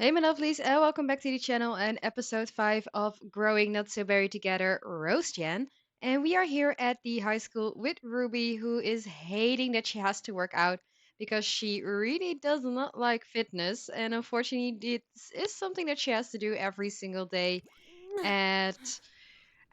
Hey my lovelies, and welcome back to the channel and episode 5 of Growing Not So Berry Together Roast Jan. And we are here at the high school with Ruby, who is hating that she has to work out because she really does not like fitness. And unfortunately, this is something that she has to do every single day at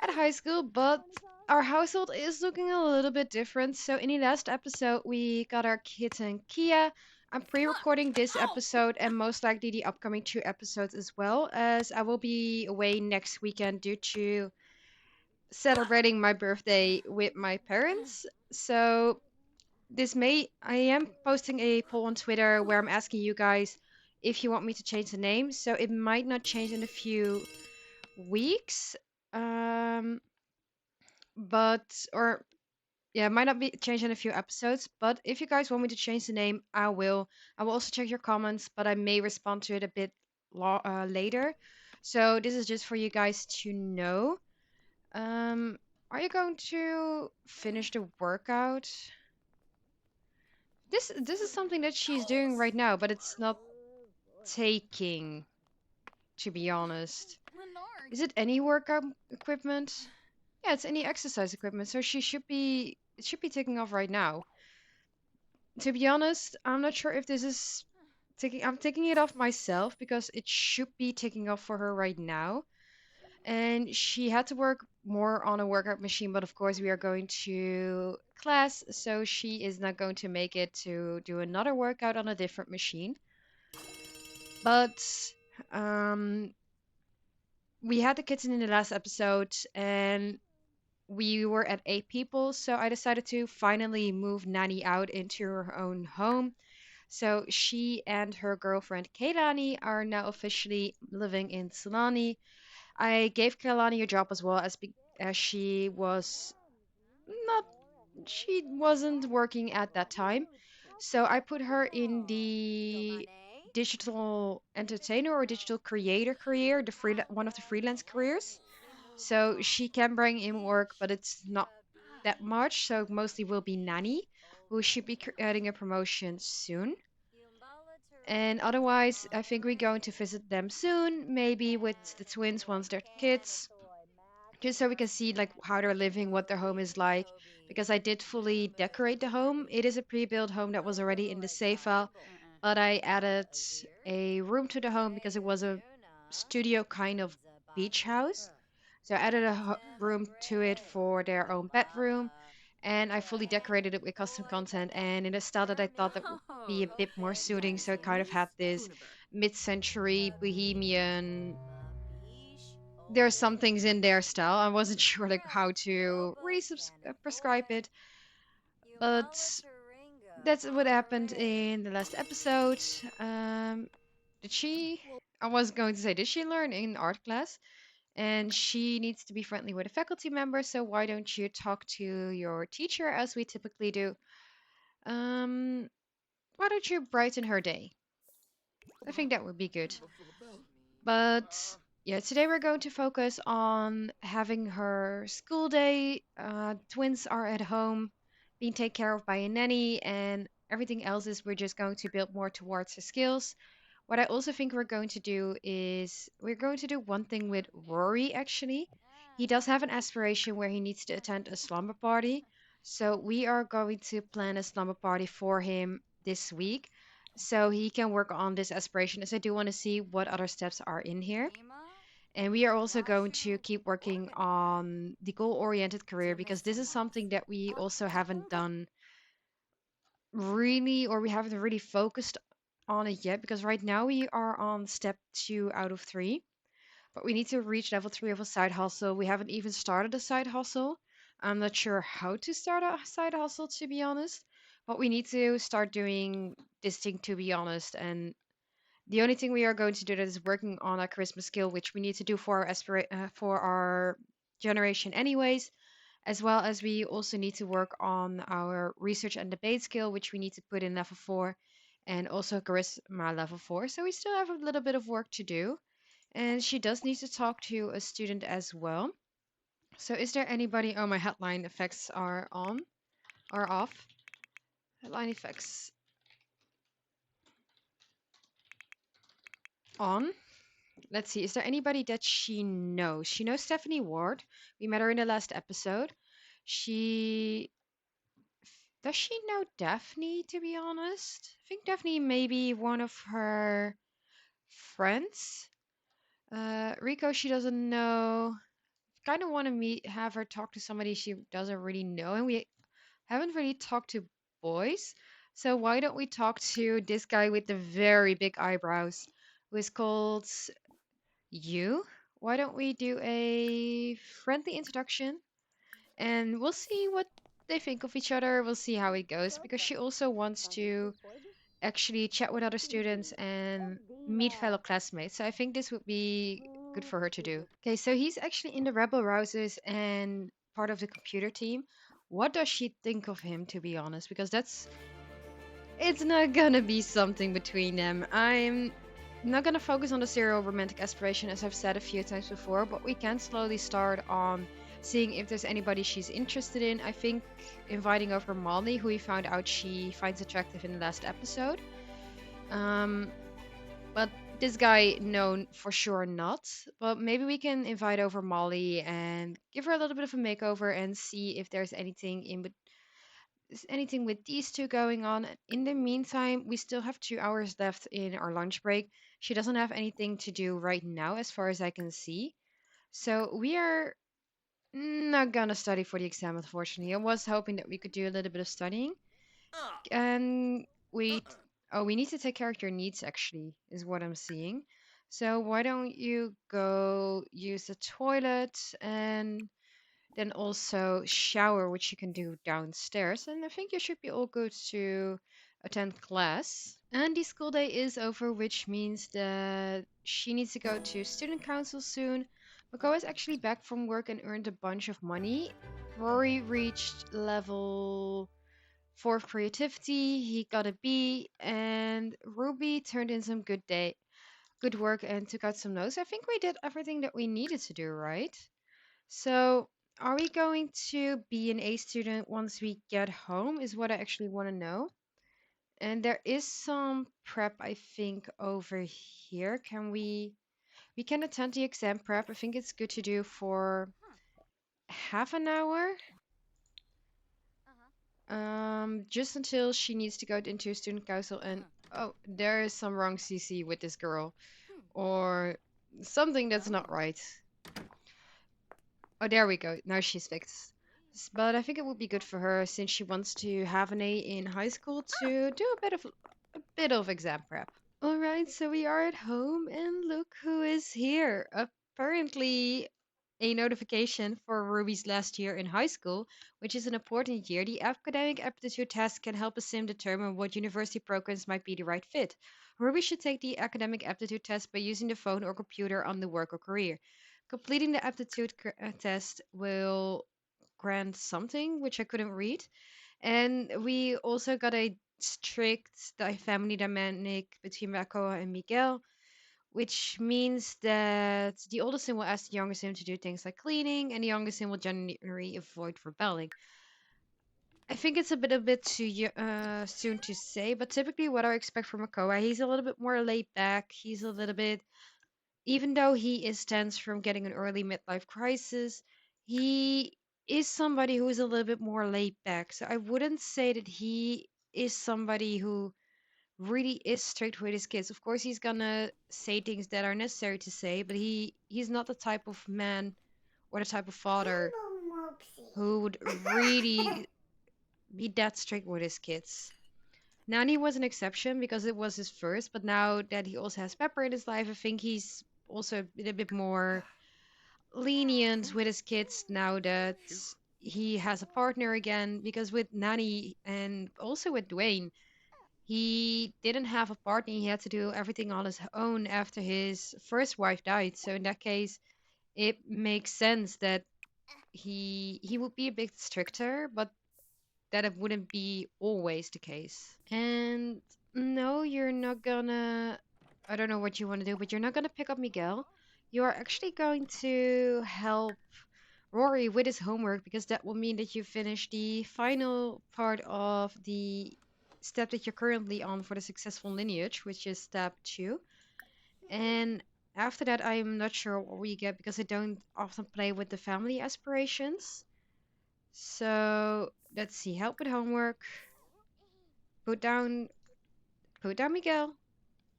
high school. But our household is looking a little bit different. So in the last episode, we got our kitten Kia. I'm pre-recording this episode and most likely the upcoming 2 episodes as well, as I will be away next weekend due to celebrating my birthday with my parents. So this May, I am posting a poll on Twitter where I'm asking you guys if you want me to change the name. So it might not change in a few weeks. Um, but or Yeah, it might not be changed in a few episodes, but if you guys want me to change the name, I will. I will also check your comments, but I may respond to it a bit later. So this is just for you guys to know. Um, are you going to finish the workout? This is something that she's doing right now, but it's not taking, to be honest. Is it any workout equipment? Yeah, it's any exercise equipment, so she should be it should be taking off right now. To be honest, I'm not sure if this is taking. I'm taking it off myself because it should be taking off for her right now. And she had to work more on a workout machine, but of course we are going to class, so she is not going to make it to do another workout on a different machine. But um, we had the kitten in the last episode, and we were at 8 people, so I decided to finally move Nanny out into her own home. So she and her girlfriend Kaylani are now officially living in Sulani. I gave Kaylani a job as well as not she wasn't working at that time. So I put her in the digital entertainer or digital creator career, one of the freelance careers. So she can bring in work, but it's not that much. So mostly will be nanny, who should be getting a promotion soon. And otherwise, I think we're going to visit them soon, maybe with the twins once they're kids, just so we can see like how they're living, what their home is like. Because I did fully decorate the home. It is a pre-built home that was already in the save file, but I added a room to the home because it was a studio kind of beach house. So I added a room to it for their own bedroom, and I fully decorated it with custom content and in a style that I thought that would be a bit more suiting. So it kind of had this mid-century bohemian. There are some things in their style. I wasn't sure like how to really prescribe it, but that's what happened in the last episode. Did she? I was going to say, did she learn in art class? And she needs to be friendly with a faculty member, so why don't you talk to your teacher as we typically do? Um, why don't you brighten her day? I think that would be good. But yeah, today we're going to focus on having her school day. Twins are at home, being taken care of by a nanny, and everything else is we're just going to build more towards her skills. What I also think we're going to do is we're going to do one thing with Rory actually. He does have an aspiration where he needs to attend a slumber party. So we are going to plan a slumber party for him this week so he can work on this aspiration as I do want to see what other steps are in here. And we are also going to keep working on the goal oriented career because this is something that we also haven't done really, or we haven't really focused on it yet because right now we are on step 2 out of 3, but we need to reach level 3 of a side hustle. We haven't even started a side hustle. I'm not sure how to start a side hustle, to be honest, but we need to start doing this thing, to be honest. And the only thing we are going to do that is working on our charisma skill, which we need to do for our for our generation anyways, as well as we also need to work on our research and debate skill, which we need to put in level 4, and also charisma level 4. So we still have a little bit of work to do. And she does need to talk to a student as well. So is there anybody? Oh, my headline effects are on or off. Headline effects. on. Let's see. Is there anybody that she knows? She knows Stephanie Ward. We met her in the last episode. She does she know Daphne, to be honest? I think Daphne may be one of her friends. Rico, she doesn't know. Kind of want to have her talk to somebody she doesn't really know, and we haven't really talked to boys. So why don't we talk to this guy with the very big eyebrows, who is called you? Why don't we do a friendly introduction, and we'll see what they think of each other. We'll see how it goes because she also wants to actually chat with other students and meet fellow classmates. So I think this would be good for her to do. Okay, so he's actually in the Rebel Rousers and part of the computer team. What does she think of him, to be honest? Because it's not gonna be something between them. I'm not gonna focus on the serial romantic aspiration as I've said a few times before, but we can slowly start on seeing if there's anybody she's interested in. I think inviting over Molly, who we found out she finds attractive in the last episode. Um, but this guy, no, for sure not. But maybe we can invite over Molly and give her a little bit of a makeover and see if there's anything anything with these two going on. In the meantime, we still have 2 hours left in our lunch break. She doesn't have anything to do right now, as far as I can see. So we are not gonna study for the exam, unfortunately. I was hoping that we could do a little bit of studying. And we need to take care of your needs, actually, is what I'm seeing. So why don't you go use the toilet and then also shower, which you can do downstairs. And I think you should be all good to attend class. And the school day is over, which means that she needs to go to student council soon. Mako is actually back from work and earned a bunch of money. Rory reached level 4 of creativity. He got a B, and Ruby turned in some good work and took out some notes. I think we did everything that we needed to do, right? So, are we going to be an A student once we get home? Is what I actually want to know. And there is some prep, I think, over here. We can attend the exam prep. I think it's good to do for half an hour. Just until she needs to go into student council and oh, there is some wrong CC with this girl. Or something that's not right. Oh, there we go. Now she's fixed. But I think it would be good for her since she wants to have an A in high school to do a bit of exam prep. All right, so we are at home and look who is here. Apparently a notification for Ruby's last year in high school, which is an important year. The academic aptitude test can help a sim determine what university programs might be the right fit. Ruby should take the academic aptitude test by using the phone or computer on the work or career. Completing the aptitude test will grant something, which I couldn't read. And we also got a strict family dynamic between Makoa and Miguel, which means that the oldest sim will ask the younger sim to do things like cleaning, and the younger sim will generally avoid rebelling. I think it's a bit too soon to say, but typically what I expect from Makoa, he's a little bit more laid back. He's a little bit, even though he is tense from getting an early midlife crisis, he is somebody who is a little bit more laid back. So I wouldn't say that he is somebody who really is strict with his kids. Of course, he's gonna say things that are necessary to say, but he's not the type of man or the type of father who would really be that strict with his kids. Nani was an exception because it was his first, but now that he also has Pepper in his life, I think he's also a bit more lenient with his kids now that he has a partner again. Because with Nani and also with Dwayne, he didn't have a partner. He had to do everything on his own after his first wife died. So in that case, it makes sense that he would be a bit stricter, but that it wouldn't be always the case. And no, you're not gonna. I don't know what you want to do, but you're not gonna pick up Miguel. You are actually going to help Rory with his homework because that will mean that you finish the final part of the step that you're currently on for the successful lineage, which is step 2. And after that, I'm not sure what we get because I don't often play with the family aspirations. So let's see. Help with homework. Put down, put down Miguel.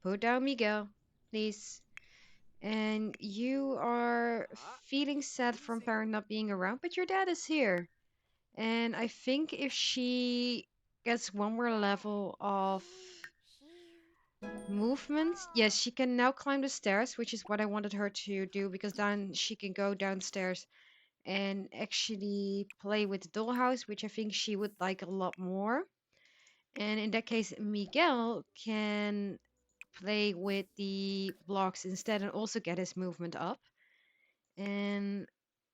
Put down Miguel, please. And you are feeling sad from parent not being around, but your dad is here. And I think if she gets one more level of movement, yes, she can now climb the stairs, which is what I wanted her to do because then she can go downstairs and actually play with the dollhouse, which I think she would like a lot more. And in that case, Miguel can play with the blocks instead and also get his movement up. And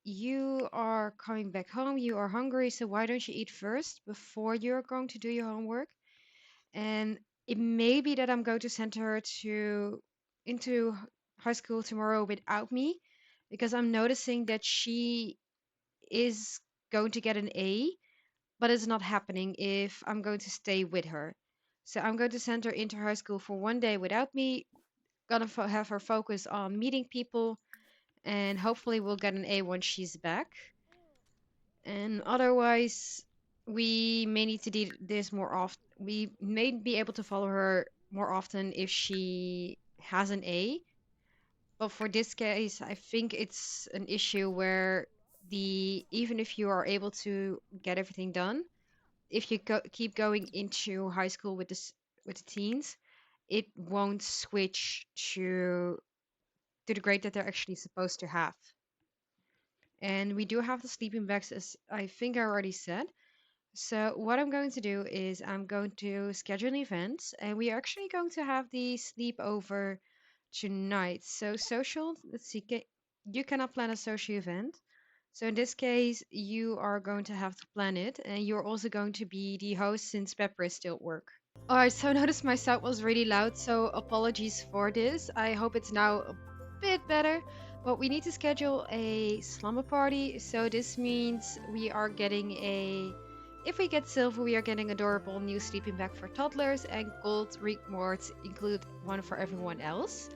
you are coming back home. You are hungry, so why don't you eat first before you're going to do your homework? And it may be that I'm going to send her to into high school tomorrow without me because I'm noticing that she is going to get an A, but it's not happening if I'm going to stay with her. So I'm going to send her into high school for one day without me. Gonna have her focus on meeting people, and hopefully we'll get an A once she's back. And otherwise, we may need to do this more often. We may be able to follow her more often if she has an A. But for this case, I think it's an issue where the even if you are able to get everything done, if you keep going into high school with with the teens, it won't switch to the grade that they're actually supposed to have. And we do have the sleeping bags, as I think I already said. So what I'm going to do is I'm going to schedule an event, and we are actually going to have the sleepover tonight. So social, let's see, you cannot plan a social event. So in this case, you are going to have to plan it, and you're also going to be the host since Pepper is still at work. Alright, so I noticed my sound was really loud, so apologies for this. I hope it's now a bit better. But we need to schedule a slumber party, so this means we are getting a. If we get silver, we are getting adorable new sleeping bag for toddlers, and gold rewards include one for everyone else.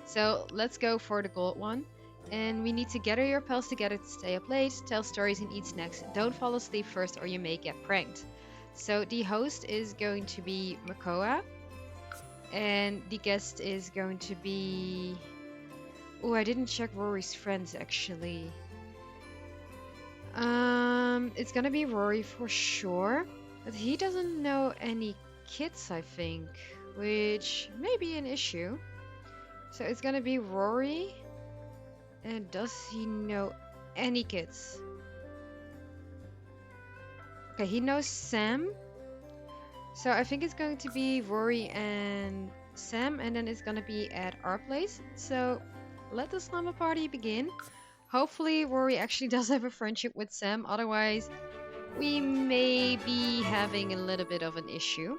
So let's go for the gold one. And we need to gather your pals together to stay up late, tell stories, and eat snacks. Don't fall asleep first, or you may get pranked. So the host is going to be Makoa, and the guest is going to be. Oh, I didn't check Rory's friends actually. It's gonna be Rory for sure, but he doesn't know any kids, I think, which may be an issue. So it's gonna be Rory, and does he know any kids? Okay, he knows Sam, so I think it's going to be Rory and Sam, and then it's gonna be at our place. So let the slumber party begin. Hopefully, Rory actually does have a friendship with Sam, otherwise, we may be having a little bit of an issue.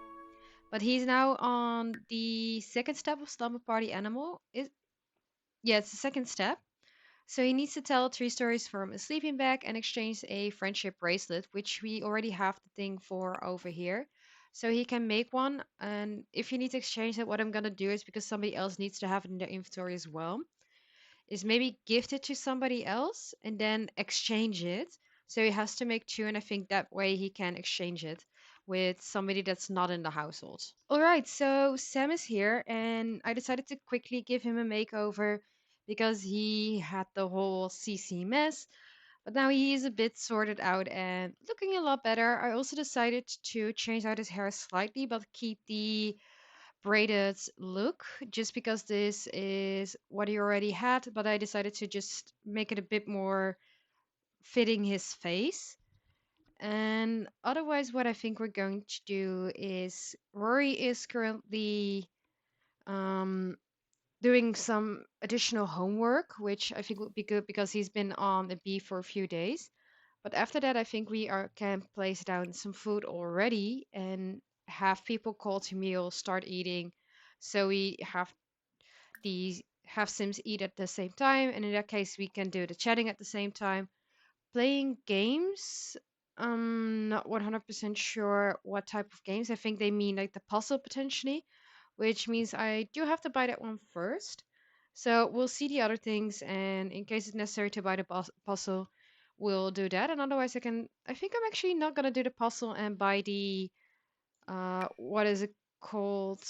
But he's now on the second step of slumber party animal. Yeah, it's the second step. So he needs to tell three stories from a sleeping bag and exchange a friendship bracelet, which we already have the thing for over here. So he can make one, and if you need to exchange it, what I'm gonna do is because somebody else needs to have it in their inventory as well, is maybe gift it to somebody else and then exchange it. So he has to make two, and I think that way he can exchange it with somebody that's not in the household. All right, so Sam is here, and I decided to quickly give him a makeover because he had the whole CC mess. But now he is a bit sorted out and looking a lot better. I also decided to change out his hair slightly, but keep the braided look just because this is what he already had, but I decided to just make it a bit more fitting his face. And otherwise, what I think we're going to do is Rory is currently um, doing some additional homework, which I think would be good because he's been on the B for a few days. But after that, I think we are can place down some food already and have people call to meal, start eating. So we have Sims eat at the same time, and in that case, we can do the chatting at the same time. Playing games. I'm not 100% sure what type of games. I think they mean like the puzzle potentially, which means I do have to buy that one first. So we'll see the other things, and in case it's necessary to buy the puzzle, we'll do that. And otherwise, I think I'm actually not gonna do the puzzle and buy the what is it called?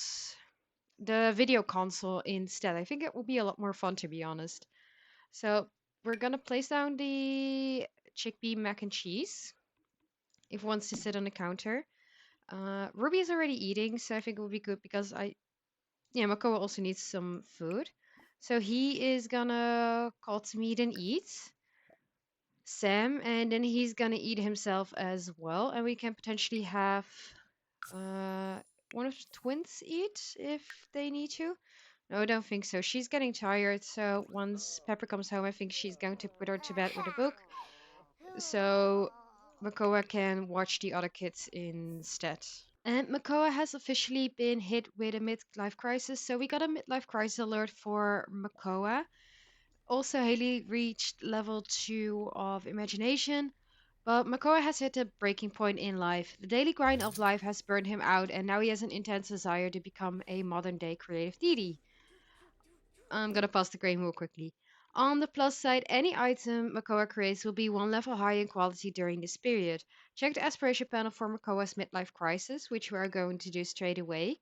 The video console instead. I think it will be a lot more fun, to be honest. So we're gonna place down the chickpea mac and cheese if it wants to sit on the counter. Ruby is already eating, so I think it will be good because yeah, Makoa also needs some food. So he is gonna call to meet and eat Sam, and then he's gonna eat himself as well, and we can potentially have uh, one of the twins eat if they need to. No, I don't think so. She's getting tired, so once Pepper comes home, I think she's going to put her to bed with a book, so Makoa can watch the other kids instead. And Makoa has officially been hit with a midlife crisis, so we got a midlife crisis alert for Makoa. Also, Haley reached level 2 of imagination, but Makoa has hit a breaking point in life. The daily grind of life has burned him out, and now he has an intense desire to become a modern day creative deity. I'm gonna pass the grain real quickly. On the plus side, any item Makoa creates will be one level higher in quality during this period. Check the aspiration panel for Makoa's midlife crisis, which we are going to do straight away,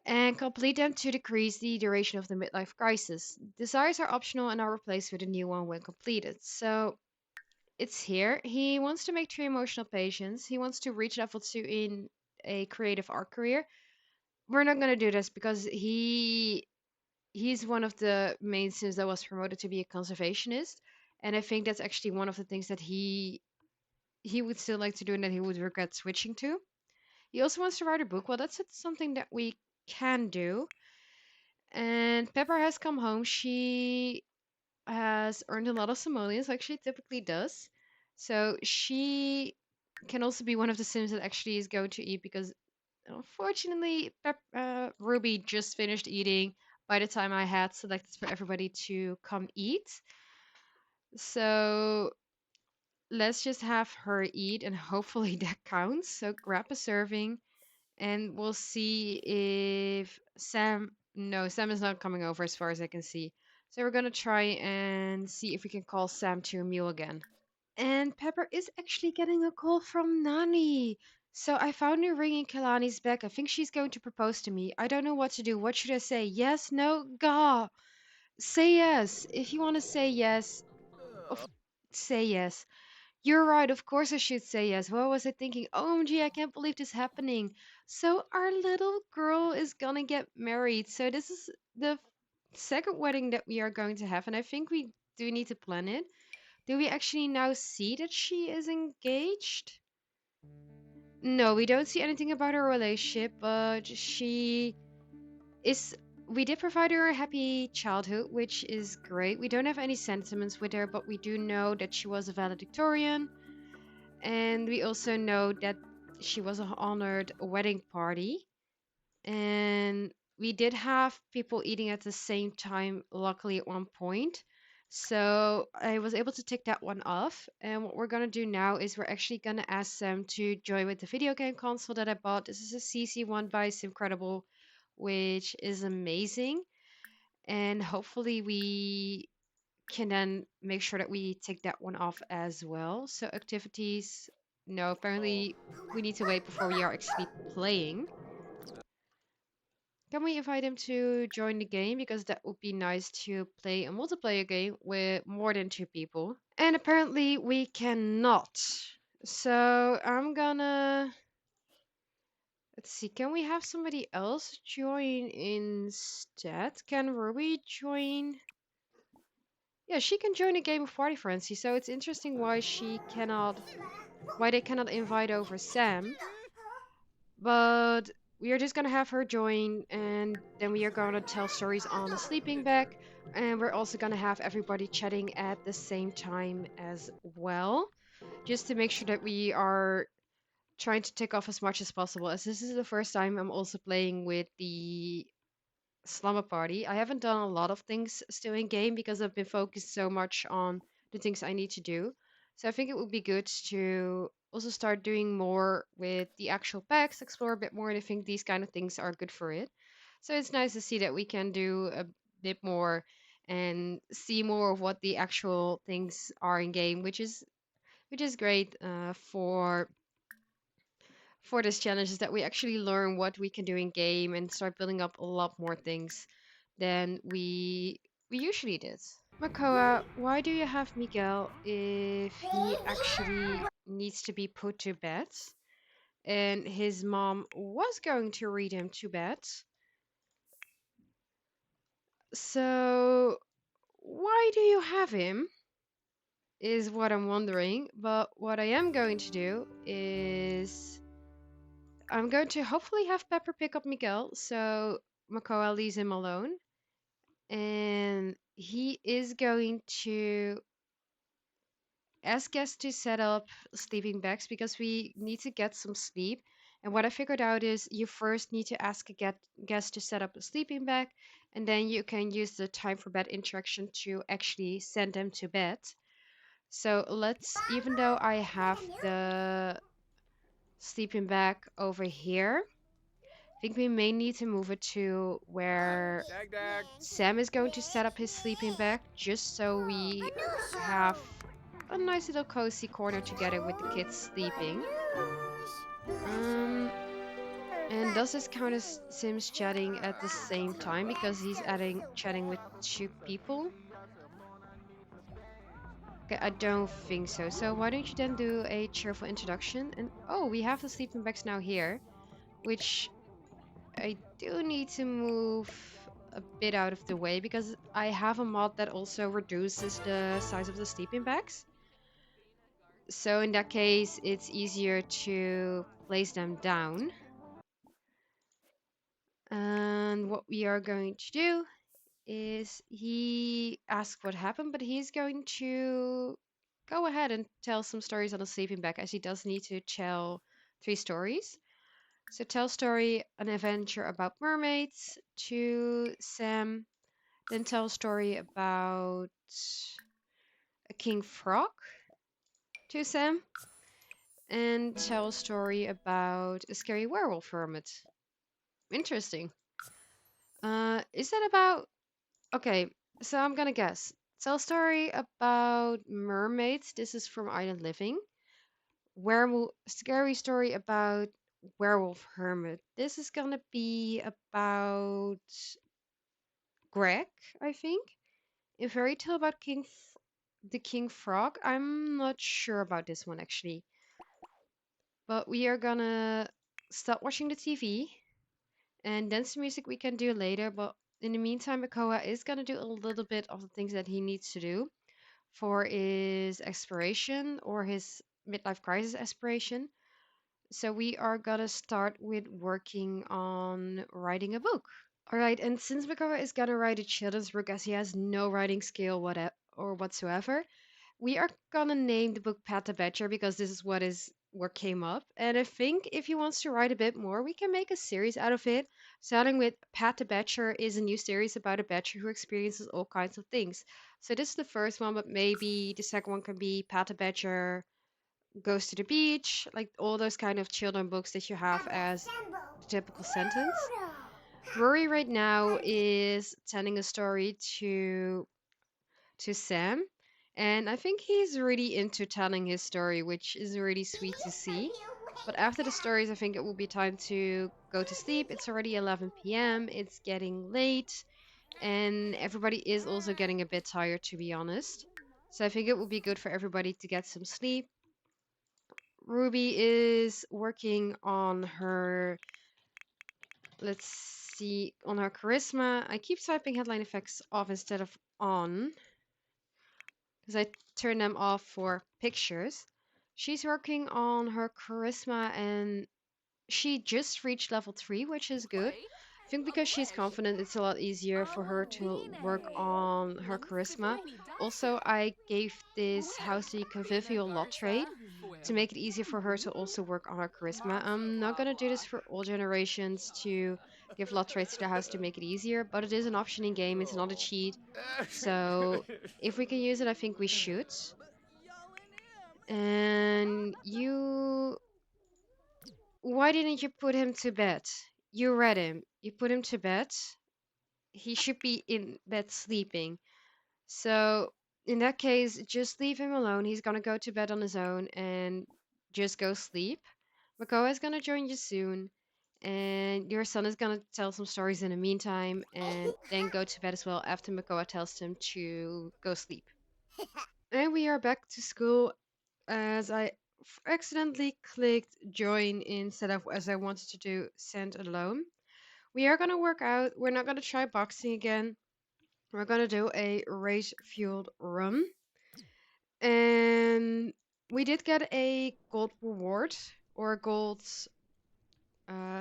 and complete them to decrease the duration of the midlife crisis. Desires are optional and are replaced with a new one when completed. So it's here. He wants to make 3 emotional patients. He wants to reach level 2 in a creative art career. We're not gonna do this because he's one of the main sims that was promoted to be a conservationist, and I think that's actually one of the things that he would still like to do and that he would regret switching to. He also wants to write a book. Well, that's something that we can do. And Pepper has come home. She has earned a lot of simoleons, like she typically does. So she can also be one of the sims that actually is going to eat because unfortunately, Ruby just finished eating by the time I had selected for everybody to come eat. So let's just have her eat and hopefully that counts. So grab a serving and we'll see if Sam. No, Sam is not coming over as far as I can see. So we're gonna try and see if we can call Sam to a meal again. And Pepper is actually getting a call from Nani. So I found her ringing Kalani's back. I think she's going to propose to me. I don't know what to do. What should I say? Yes, no, ga. Say yes. If you want to say yes, of say yes. You're right, of course I should say yes. What was I thinking? OMG, I can't believe this happening. So our little girl is gonna get married. So this is the second wedding that we are going to have, and I think we do need to plan it. Do we actually now see that she is engaged? No, we don't see anything about her relationship, but she is. We did provide her a happy childhood, which is great. We don't have any sentiments with her, but we do know that she was a valedictorian, and we also know that she was an honored wedding party. And we did have people eating at the same time, luckily, at one point. So I was able to tick that one off. And what we're gonna do now is we're actually gonna ask them to join with the video game console that I bought. This is a CC one by Simcredible, which is amazing. And hopefully we can then make sure that we tick that one off as well. So activities, no, apparently we need to wait before we are actually playing. Can we invite him to join the game? Because that would be nice to play a multiplayer game with more than 2 people. And apparently we cannot. So I'm gonna... Let's see, can we have somebody else join instead? Can Ruby join? Yeah, she can join a game of Party Frenzy, so it's interesting why why they cannot invite over Sam. But we are just gonna have her join, and then we are gonna tell stories on a sleeping bag, and we're also gonna have everybody chatting at the same time as well, just to make sure that we are trying to tick off as much as possible. As this is the first time I'm also playing with the Slumber Party. I haven't done a lot of things still in game because I've been focused so much on the things I need to do. So I think it would be good to also start doing more with the actual packs, explore a bit more, and I think these kind of things are good for it. So it's nice to see that we can do a bit more and see more of what the actual things are in game, which is great for this challenge is that we actually learn what we can do in game and start building up a lot more things than we usually did. Makoa, why do you have Miguel if he actually needs to be put to bed? And his mom was going to read him to bed. So why do you have him? Is what I'm wondering. But what I am going to do is I'm going to hopefully have Pepper pick up Miguel so Makoa leaves him alone. And he is going to ask us to set up sleeping bags because we need to get some sleep. And what I figured out is you first need to ask a guest to set up a sleeping bag, and then you can use the time for bed interaction to actually send them to bed. So let's, even though I have the sleeping bag over here, I think we may need to move it to where Dag dag. Sam is going to set up his sleeping bag just so we have a nice little cozy corner together with the kids sleeping. Um, and does this count as Sims chatting at the same time because he's adding chatting with two people? Okay, I don't think so. So why don't you then do a cheerful introduction? And oh, we have the sleeping bags now here, which I do need to move a bit out of the way because I have a mod that also reduces the size of the sleeping bags. So in that case, it's easier to place them down. And what we are going to do is he asked what happened, but he's going to go ahead and tell some stories on the sleeping bag as he does need to tell 3 stories. So tell story, an adventure about mermaids to Sam, then tell a story about a king frog to Sam, and tell a story about a scary werewolf hermit. Interesting. Is that about? Okay, so I'm gonna guess. Tell a story about mermaids. This is from Island Living. Werewolf. Scary story about werewolf hermit. This is gonna be about Greg, I think. A fairy tale about the King Frog. I'm not sure about this one actually. But we are gonna stop watching the TV and dance music we can do later. But in the meantime, Makoa is gonna do a little bit of the things that he needs to do for his exploration or his midlife crisis aspiration. So we are gonna start with working on writing a book. All right, and since Makoa is gonna write a children's book as he has no writing skill whatsoever, we are gonna name the book Pat the Badger because this is what came up. And I think if he wants to write a bit more, we can make a series out of it. Starting with Pat the Badger is a new series about a badger who experiences all kinds of things. So this is the first one, but maybe the second one can be Pat the Badger goes to the beach, like all those kind of children books that you have as the typical sentence. Rory right now is telling a story to Sam. And I think he's really into telling his story, which is really sweet to see. But after the stories, I think it will be time to go to sleep. It's already 11 p.m., it's getting late, and everybody is also getting a bit tired, to be honest. So I think it will be good for everybody to get some sleep. Ruby is working on her, let's see, on her charisma. I keep typing headline effects off instead of on, because I turn them off for pictures. She's working on her charisma and she just reached level 3, which is good. I think because she's confident, it's a lot easier for her to work on her charisma. Also, I gave this house the convivial lot trait to make it easier for her to also work on her charisma. I'm not gonna do this for all generations to give lot traits to the house to make it easier, but it is an option in game, it's not a cheat. So if we can use it, I think we should. And you, why didn't you put him to bed? You read him. You put him to bed. he should be in bed sleeping. So in that case, just leave him alone. He's gonna go to bed on his own and just go sleep. Makoa is gonna join you soon, and your son is gonna tell some stories in the meantime, and then go to bed as well after Makoa tells him to go sleep. And we are back to school as I accidentally clicked join instead of as I wanted to do send alone. We are gonna work out. We're not gonna try boxing again. We're gonna do a race fueled run. And we did get a gold reward or a gold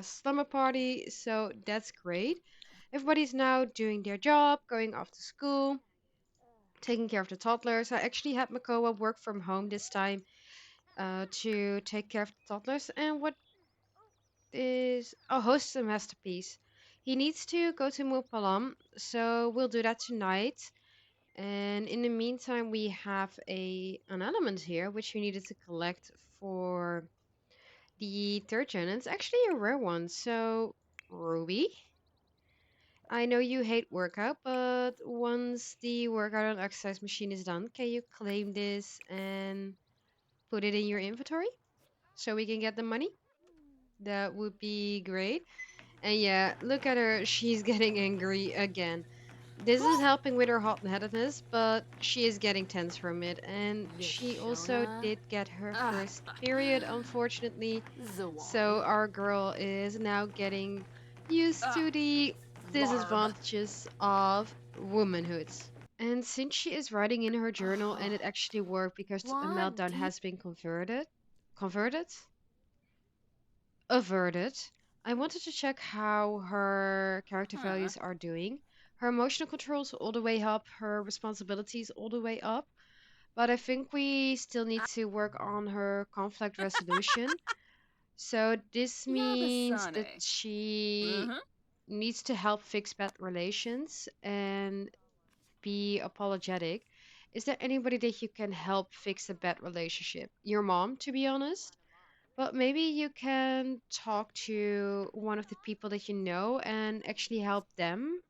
slumber party, so that's great. Everybody's now doing their job, going off to school, taking care of the toddlers. I actually had Makoa work from home this time to take care of the toddlers. And what is oh, host a masterpiece. He needs to go to Mupalam, so we'll do that tonight. And in the meantime, we have an element here which we needed to collect for the third gen. And it's actually a rare one. So, Ruby, I know you hate workout, but once the workout and exercise machine is done, can you claim this and put it in your inventory so we can get the money? That would be great. And yeah, look at her. She's getting angry again. This is helping with her hot-headedness, but she is getting tense from it. And she also Vishona. did get her first period, unfortunately. So Zawali. our girl is now getting used to the Larb. disadvantages of womanhood. And since she is writing in her journal and it actually worked because a meltdown Wadi. has been converted, averted. I wanted to check how her character Huh. values are doing. Her emotional controls all the way up, her responsibilities all the way up. But I think we still need to work on her conflict resolution. So this means that Yabasane. she Mm-hmm. needs to help fix bad relations and be apologetic. Is there anybody that you can help fix a bad relationship? Your mom, to be honest? But maybe you can talk to one of the people that you know and actually help them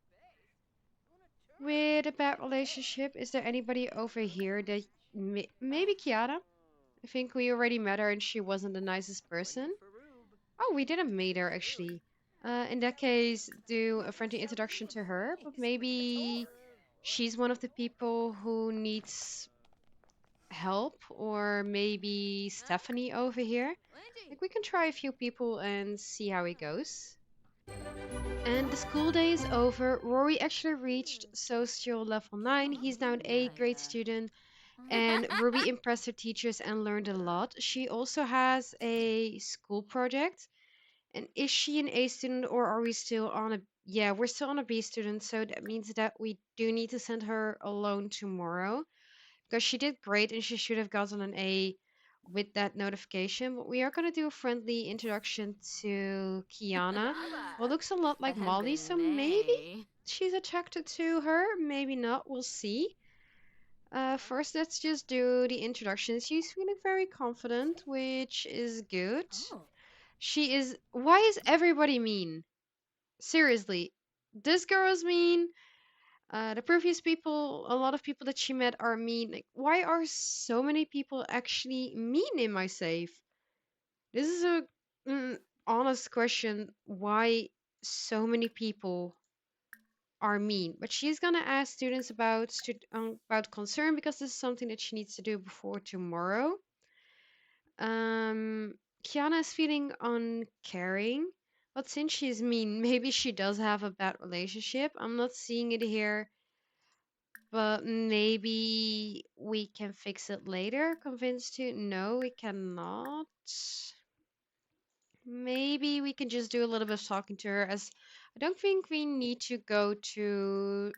with a bad relationship. Is there anybody over here that maybe Kiara? I think we already met her and she wasn't the nicest person. Oh, we didn't meet her actually. In that case, do a friendly introduction to her, but maybe she's one of the people who needs help, or maybe Stephanie over here. Like, we can try a few people and see how it goes. And the school day is over. Rory actually reached social level 9. He's now an A grade student, and Ruby impressed her teachers and learned a lot. She also has a school project. And is she an A student or are we still on a yeah, we're still on a B student, so that means that we do need to send her alone tomorrow because she did great and she should have gotten an A with that notification. But we are going to do a friendly introduction to Kiana, who looks a lot like Molly, so maybe Ebene. she's attracted to her, maybe not, we'll see. First, let's just do the introduction. She's feeling very confident, which is good. Oh. She is. Why is everybody mean? Seriously, this girl is mean. The previous people, a lot of people that she met are mean. Like, why are so many people actually mean in my safe? This is a honest question. Why so many people are mean? But she's gonna ask students about concern because this is something that she needs to do before tomorrow. Kiana is feeling uncaring, but since she's mean, maybe she does have a bad relationship. I'm not seeing it here. But maybe we can fix it later. Convinced to? No, we cannot. Maybe we can just do a little bit of talking to her as I don't think we need to go to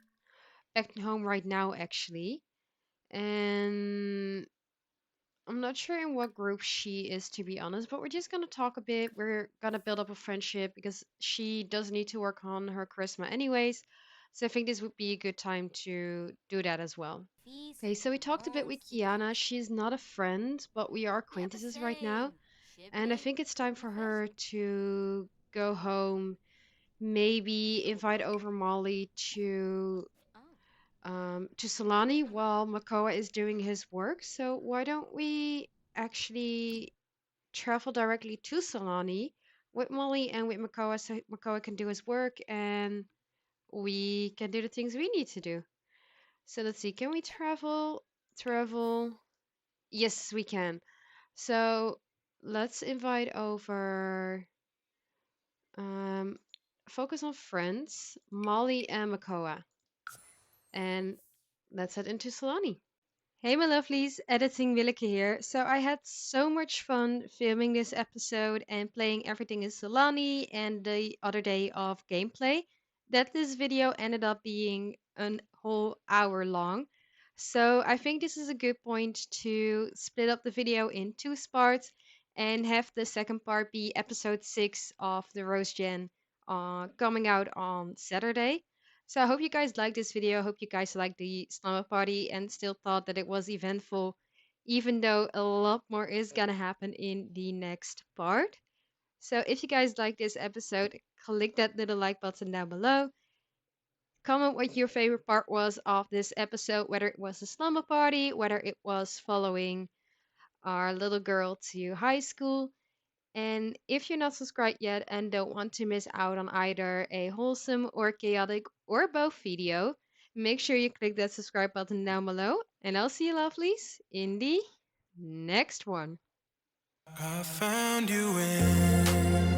back home right now actually. And I'm not sure in what group she is to be honest, but we're just gonna talk a bit. We're gonna build up a friendship because she does need to work on her charisma anyways. So I think this would be a good time to do that as well. Feast. Okay, so we talked a bit with Kiana. She's not a friend, but we are acquaintances right now. Yabasane. And I Shibe. think it's time for her to go home maybe invite over Molly to Sulani while Makoa is doing his work. So why don't we actually travel directly to Sulani with Molly and with Makoa so Makoa can do his work and we can do the things we need to do. So let's see, can we travel? Travel? Yes, we can. So let's invite over um focus on friends, Molly and Makoa. And let's head into Solani. Hey, my lovelies, editing Willeke here. So I had so much fun filming this episode and playing everything in Solani and the other day of gameplay that this video ended up being a whole hour long. So I think this is a good point to split up the video in two parts and have the second part be episode 6 of the Rose Gen coming out on Saturday. So I hope you guys liked this video. I hope you guys liked the slumber party and still thought that it was eventful, even though a lot more is gonna happen in the next part. So if you guys like this episode, click that little like button down below. Comment what your favorite part was of this episode, whether it was the slumber party, whether it was following our little girl to high school, and if you're not subscribed yet and don't want to miss out on either a wholesome or chaotic or both video, make sure you click that subscribe button down below. And I'll see you lovelies in the next one. I found you in